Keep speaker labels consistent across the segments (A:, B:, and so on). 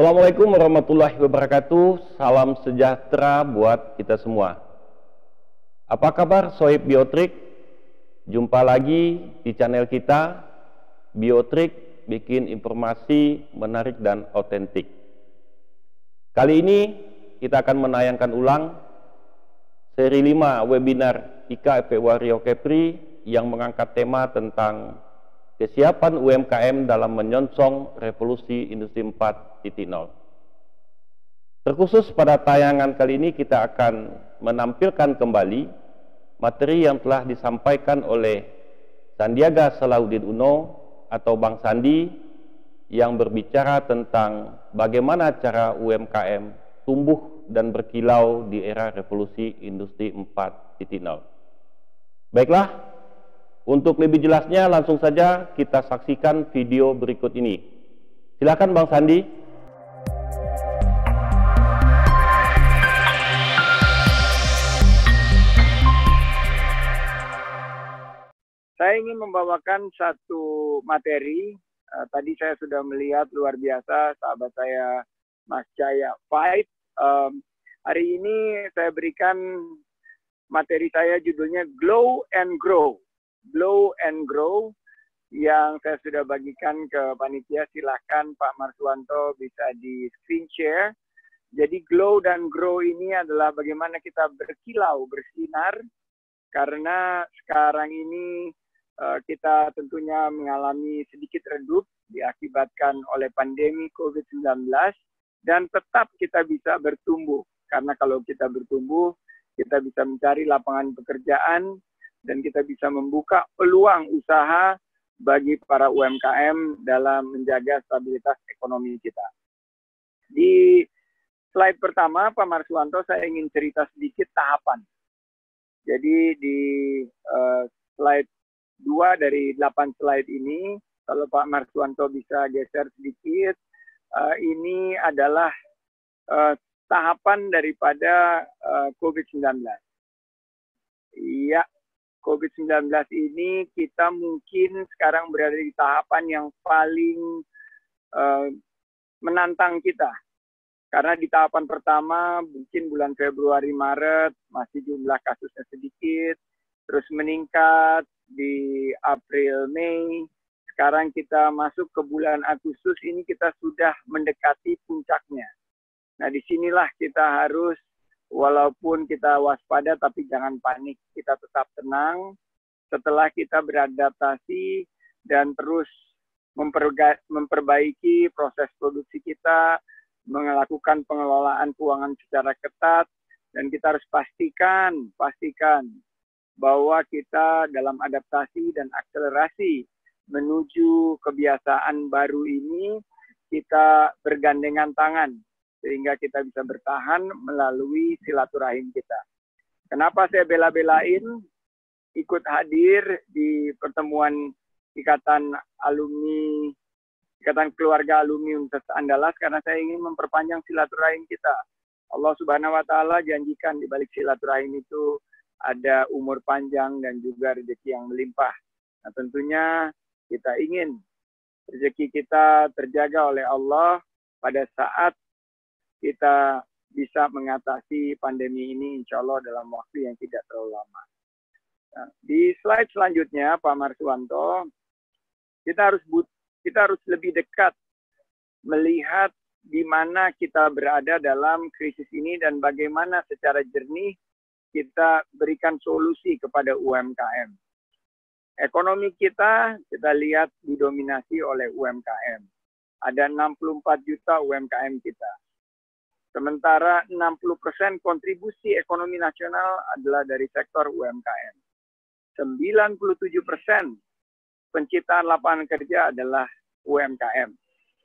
A: Assalamualaikum warahmatullahi wabarakatuh. Salam sejahtera buat kita semua. Apa kabar Sohib Biotrik? Jumpa lagi di channel kita Biotrik, bikin informasi menarik dan otentik. Kali ini kita akan menayangkan ulang seri 5 webinar IKA Wario Kepri yang mengangkat tema tentang kesiapan UMKM dalam menyongsong revolusi industri 4.0. Terkhusus pada tayangan kali ini kita akan menampilkan kembali materi yang telah disampaikan oleh Sandiaga Salahuddin Uno atau Bang Sandi yang berbicara tentang bagaimana cara UMKM tumbuh dan berkilau di era revolusi industri 4.0. Baiklah, untuk lebih jelasnya langsung saja kita saksikan video berikut ini. Silakan Bang Sandi.
B: Saya ingin membawakan satu materi. Tadi saya sudah melihat luar biasa sahabat saya Mas Jaya Fight. Hari ini saya berikan materi saya judulnya Glow and Grow. Glow and Grow yang saya sudah bagikan ke panitia. Silakan Pak Marswanto bisa di screen share. Jadi Glow dan Grow ini adalah bagaimana kita berkilau, bersinar, karena sekarang ini kita tentunya mengalami sedikit redup diakibatkan oleh pandemi COVID-19 dan tetap kita bisa bertumbuh. Karena kalau kita bertumbuh, kita bisa mencari lapangan pekerjaan dan kita bisa membuka peluang usaha bagi para UMKM dalam menjaga stabilitas ekonomi kita. Di slide pertama, Pak Marswanto, saya ingin cerita sedikit tahapan. Jadi di slide 2 dari 8 slide ini, kalau Pak Marswanto bisa geser sedikit, ini adalah tahapan daripada COVID-19. Iya, COVID-19 ini kita mungkin sekarang berada di tahapan yang paling menantang kita. Karena di tahapan pertama mungkin bulan Februari, Maret masih jumlah kasusnya sedikit, terus meningkat di April, Mei. Sekarang kita masuk ke bulan Agustus, ini kita sudah mendekati puncaknya. Nah, disinilah kita harus, walaupun kita waspada, tapi jangan panik. Kita tetap tenang. Setelah kita beradaptasi dan terus memperbaiki proses produksi kita, melakukan pengelolaan keuangan secara ketat, dan kita harus pastikan bahwa kita dalam adaptasi dan akselerasi menuju kebiasaan baru ini, kita bergandengan tangan sehingga kita bisa bertahan melalui silaturahim kita. Kenapa saya bela-belain ikut hadir di pertemuan Ikatan Keluarga Alumni Universitas Andalas? Karena saya ingin memperpanjang silaturahim kita. Allah Subhanahu wa Ta'ala janjikan di balik silaturahim itu ada umur panjang dan juga rezeki yang melimpah. Nah, tentunya kita ingin rezeki kita terjaga oleh Allah pada saat kita bisa mengatasi pandemi ini, insya Allah dalam waktu yang tidak terlalu lama. Nah, di slide selanjutnya, Pak Marswanto, kita harus lebih dekat melihat di mana kita berada dalam krisis ini dan bagaimana secara jernih kita berikan solusi kepada UMKM. Ekonomi kita lihat didominasi oleh UMKM. Ada 64 juta UMKM kita. Sementara 60% kontribusi ekonomi nasional adalah dari sektor UMKM. 97% penciptaan lapangan kerja adalah UMKM.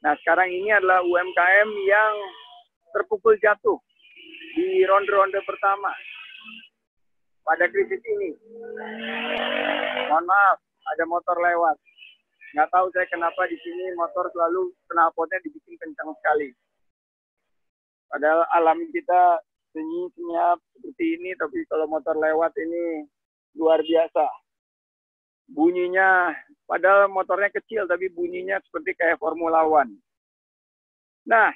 B: Nah, sekarang ini adalah UMKM yang terpukul jatuh di ronde-ronde pertama pada krisis ini. Mohon maaf, ada motor lewat. Nggak tahu saya kenapa di sini motor selalu knalpotnya dibikin kencang sekali. Padahal alam kita sunyi, senyap seperti ini, tapi kalau motor lewat ini luar biasa. Bunyinya, padahal motornya kecil, tapi bunyinya seperti kayak Formula One. Nah,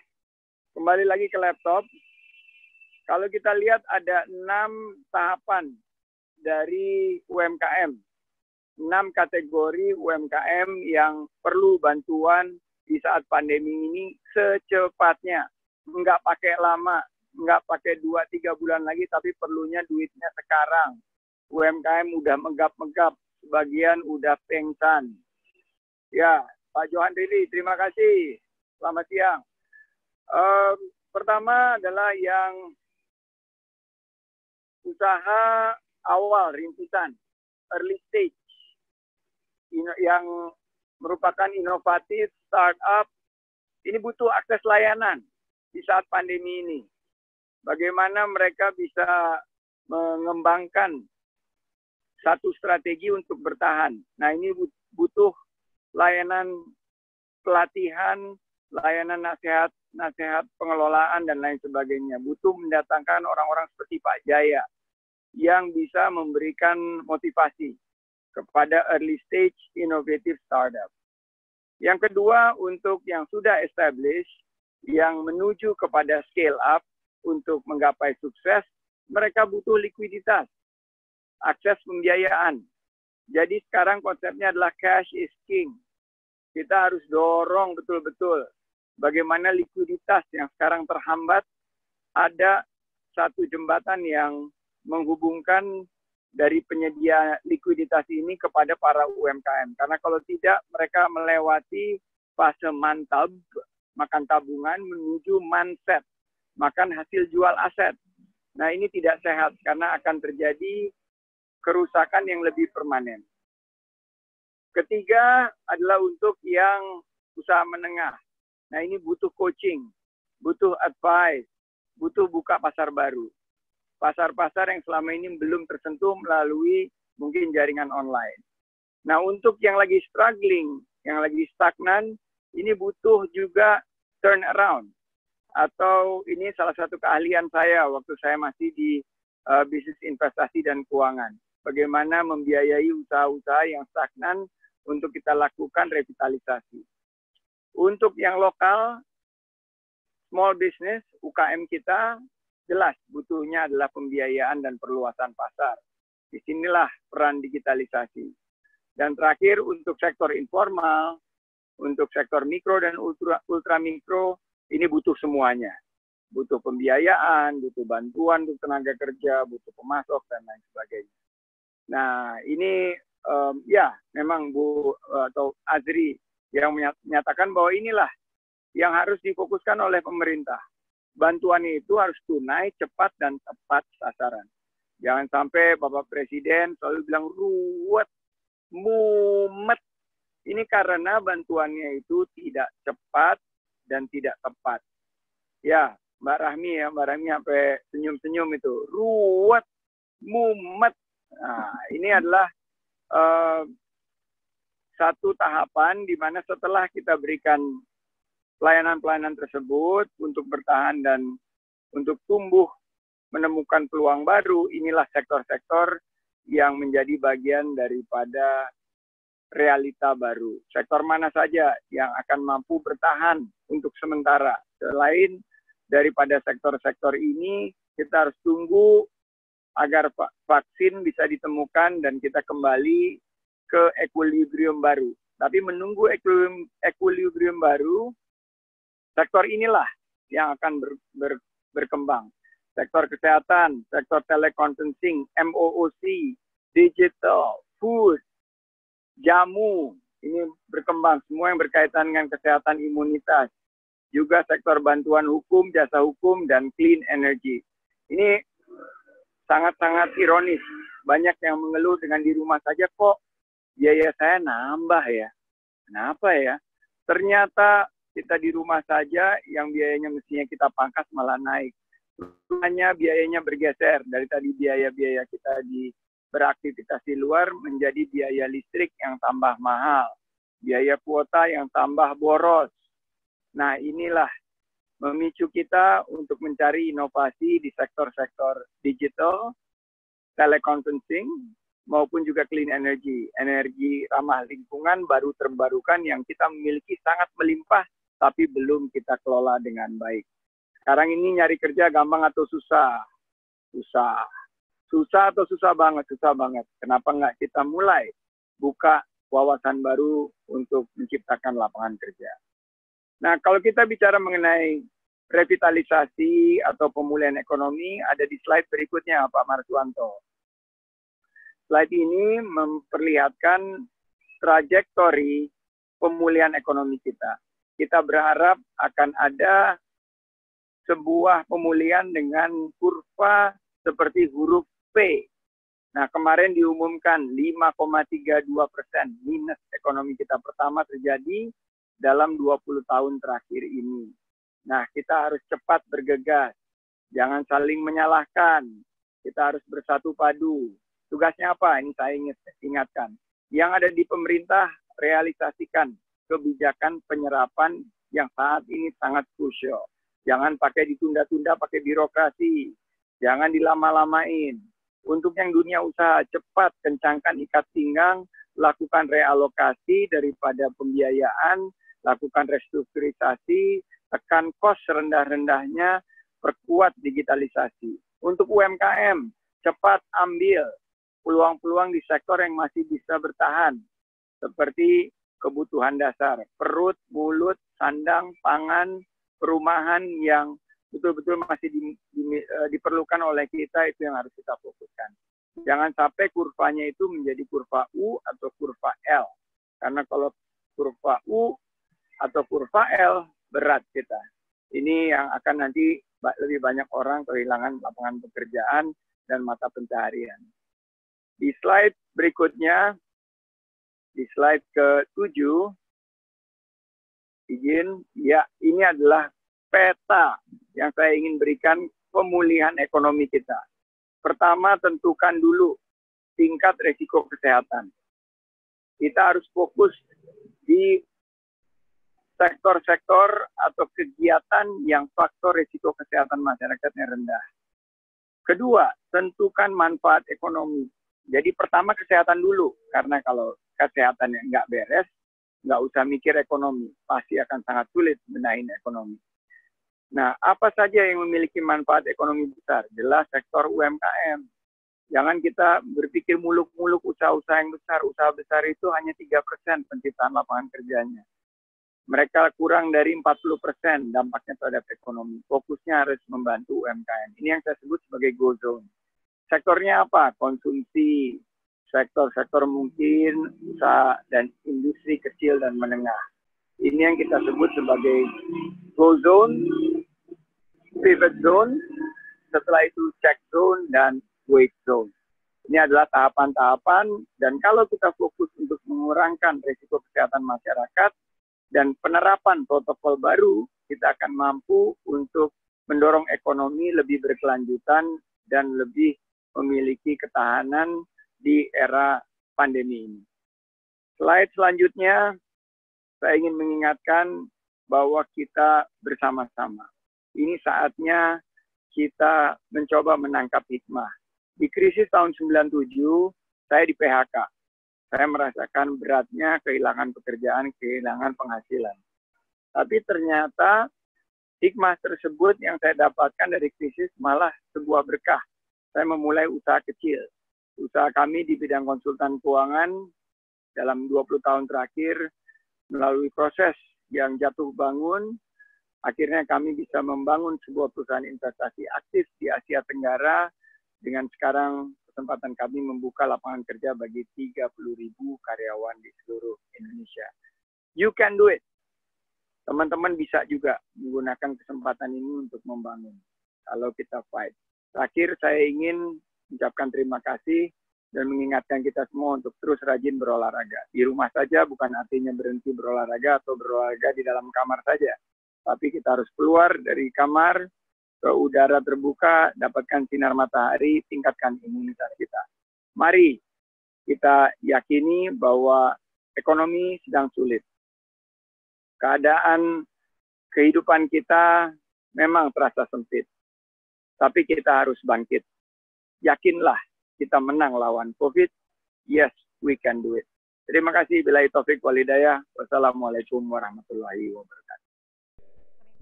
B: kembali lagi ke laptop. Kalau kita lihat ada 6 tahapan dari UMKM. 6 kategori UMKM yang perlu bantuan di saat pandemi ini secepatnya. Nggak pakai lama, nggak pakai 2-3 bulan lagi, tapi perlunya duitnya sekarang. UMKM udah megap-megap, sebagian udah pengsan. Ya, Pak Johan Rili, terima kasih. Selamat siang. Pertama adalah yang usaha awal, rintisan, early stage, yang merupakan inovatif, startup, ini butuh akses layanan di saat pandemi ini. Bagaimana mereka bisa mengembangkan satu strategi untuk bertahan. Nah, ini butuh layanan pelatihan, layanan nasihat pengelolaan, dan lain sebagainya. Butuh mendatangkan orang-orang seperti Pak Jaya yang bisa memberikan motivasi kepada early stage innovative startup. Yang kedua, untuk yang sudah established, yang menuju kepada scale up untuk menggapai sukses, mereka butuh likuiditas, akses pembiayaan. Jadi sekarang konsepnya adalah cash is king. Kita harus dorong betul-betul bagaimana likuiditas yang sekarang terhambat, ada satu jembatan yang menghubungkan dari penyedia likuiditas ini kepada para UMKM. Karena kalau tidak, mereka melewati fase mantab, makan tabungan, menuju manset, makan hasil jual aset. Nah, ini tidak sehat karena akan terjadi kerusakan yang lebih permanen. Ketiga adalah untuk yang usaha menengah. Nah, ini butuh coaching, butuh advice, butuh buka pasar baru. Pasar-pasar yang selama ini belum tersentuh melalui mungkin jaringan online. Nah, untuk yang lagi struggling, yang lagi stagnan, ini butuh juga turn around. Atau ini salah satu keahlian saya waktu saya masih di bisnis investasi dan keuangan. Bagaimana membiayai usaha-usaha yang stagnan untuk kita lakukan revitalisasi. Untuk yang lokal, small business, UKM kita, jelas butuhnya adalah pembiayaan dan perluasan pasar. Disinilah peran digitalisasi. Dan terakhir, untuk sektor informal, untuk sektor mikro dan ultra mikro, ini butuh semuanya. Butuh pembiayaan, butuh bantuan untuk tenaga kerja, butuh pemasok, dan lain sebagainya. Nah, ini ya memang Bu atau Azri yang menyatakan bahwa inilah yang harus difokuskan oleh pemerintah. Bantuan itu harus tunai, cepat, dan tepat sasaran. Jangan sampai Bapak Presiden selalu bilang ruwet, mumet. Ini karena bantuannya itu tidak cepat dan tidak tepat. Ya, Mbak Rahmi sampai senyum-senyum itu. Ruwet, mumet. Nah, ini adalah satu tahapan di mana setelah kita berikan pelayanan-pelayanan tersebut untuk bertahan dan untuk tumbuh menemukan peluang baru, inilah sektor-sektor yang menjadi bagian daripada realita baru. Sektor mana saja yang akan mampu bertahan untuk sementara. Selain daripada sektor-sektor ini, kita harus tunggu agar vaksin bisa ditemukan dan kita kembali ke equilibrium baru. Tapi menunggu equilibrium baru, sektor inilah yang akan berkembang. Sektor kesehatan, sektor teleconferencing, MOOC, digital, food, jamu, ini berkembang. Semua yang berkaitan dengan kesehatan imunitas. Juga sektor bantuan hukum, jasa hukum, dan clean energy. Ini sangat-sangat ironis. Banyak yang mengeluh dengan di rumah saja kok biaya saya nambah ya. Kenapa ya? Ternyata kita di rumah saja yang biayanya mestinya kita pangkas malah naik. Hanya biayanya bergeser dari tadi biaya-biaya kita beraktivitas di luar menjadi biaya listrik yang tambah mahal. Biaya kuota yang tambah boros. Nah, inilah memicu kita untuk mencari inovasi di sektor-sektor digital, teleconferencing, maupun juga clean energy, energi ramah lingkungan baru terbarukan yang kita miliki sangat melimpah, tapi belum kita kelola dengan baik. Sekarang ini nyari kerja gampang atau susah? Susah. Susah atau susah banget? Susah banget. Kenapa nggak kita mulai buka wawasan baru untuk menciptakan lapangan kerja? Nah, kalau kita bicara mengenai revitalisasi atau pemulihan ekonomi, ada di slide berikutnya, Pak Marswanto. Slide ini memperlihatkan trajektori pemulihan ekonomi kita. Kita berharap akan ada sebuah pemulihan dengan kurva seperti huruf P. Nah, kemarin diumumkan 5,32% minus ekonomi kita pertama terjadi dalam 20 tahun terakhir ini. Nah, kita harus cepat bergegas. Jangan saling menyalahkan. Kita harus bersatu padu. Tugasnya apa? Ini saya ingatkan. Yang ada di pemerintah, realisasikan kebijakan penyerapan yang saat ini sangat krusial. Jangan pakai ditunda-tunda, pakai birokrasi. Jangan dilama-lamain. Untuk yang dunia usaha, cepat kencangkan ikat pinggang, lakukan realokasi daripada pembiayaan, lakukan restrukturisasi, tekan kos rendah-rendahnya, perkuat digitalisasi. Untuk UMKM, cepat ambil peluang-peluang di sektor yang masih bisa bertahan, seperti kebutuhan dasar, perut, mulut, sandang, pangan, perumahan yang betul-betul masih diperlukan oleh kita, itu yang harus kita fokuskan. Jangan sampai kurvanya itu menjadi kurva U atau kurva L. Karena kalau kurva U atau kurva L, berat kita. Ini yang akan nanti lebih banyak orang kehilangan lapangan pekerjaan dan mata pencaharian. Di slide berikutnya, di slide ke-7, ini adalah peta yang saya ingin berikan pemulihan ekonomi kita. Pertama, tentukan dulu tingkat risiko kesehatan. Kita harus fokus di sektor-sektor atau kegiatan yang faktor risiko kesehatan masyarakatnya rendah. Kedua, tentukan manfaat ekonomi. Jadi pertama kesehatan dulu, karena kalau kesehatannya nggak beres, nggak usah mikir ekonomi, pasti akan sangat sulit benahin ekonomi. Nah, apa saja yang memiliki manfaat ekonomi besar? Jelas sektor UMKM. Jangan kita berpikir muluk-muluk usaha-usaha yang besar. Usaha besar itu hanya 3% penciptaan lapangan kerjanya. Mereka kurang dari 40% dampaknya terhadap ekonomi. Fokusnya harus membantu UMKM. Ini yang saya sebut sebagai go zone. Sektornya apa? Konsumsi. Sektor-sektor mungkin usaha dan industri kecil dan menengah. Ini yang kita sebut sebagai go zone, pivot zone, setelah itu check zone, dan wait zone. Ini adalah tahapan-tahapan, dan kalau kita fokus untuk mengurangkan risiko kesehatan masyarakat dan penerapan protokol baru, kita akan mampu untuk mendorong ekonomi lebih berkelanjutan dan lebih memiliki ketahanan di era pandemi ini. Slide selanjutnya, saya ingin mengingatkan bahwa kita bersama-sama. Ini saatnya kita mencoba menangkap hikmah. Di krisis tahun 97, saya di PHK. Saya merasakan beratnya kehilangan pekerjaan, kehilangan penghasilan. Tapi ternyata hikmah tersebut yang saya dapatkan dari krisis malah sebuah berkah. Saya memulai usaha kecil. Usaha kami di bidang konsultan keuangan dalam 20 tahun terakhir melalui proses yang jatuh bangun, akhirnya kami bisa membangun sebuah perusahaan investasi aktif di Asia Tenggara dengan sekarang kesempatan kami membuka lapangan kerja bagi 30.000 karyawan di seluruh Indonesia. You can do it. Teman-teman bisa juga menggunakan kesempatan ini untuk membangun. Kalau kita fight. Terakhir saya ingin mengucapkan terima kasih dan mengingatkan kita semua untuk terus rajin berolahraga. Di rumah saja bukan artinya berhenti berolahraga atau berolahraga di dalam kamar saja. Tapi kita harus keluar dari kamar, ke udara terbuka, dapatkan sinar matahari, tingkatkan imunitas kita. Mari kita yakini bahwa ekonomi sedang sulit. Keadaan kehidupan kita memang terasa sempit. Tapi kita harus bangkit. Yakinlah kita menang lawan COVID. Yes, we can do it. Terima kasih. Billahi taufik wal hidayah. Wassalamualaikum warahmatullahi wabarakatuh.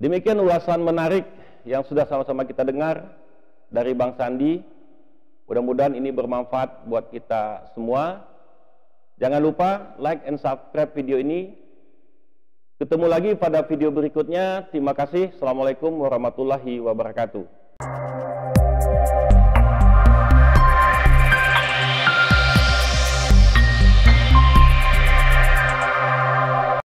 A: Demikian ulasan menarik yang sudah sama-sama kita dengar dari Bang Sandi. Mudah-mudahan ini bermanfaat buat kita semua. Jangan lupa like and subscribe video ini. Ketemu lagi pada video berikutnya. Terima kasih. Assalamualaikum warahmatullahi wabarakatuh.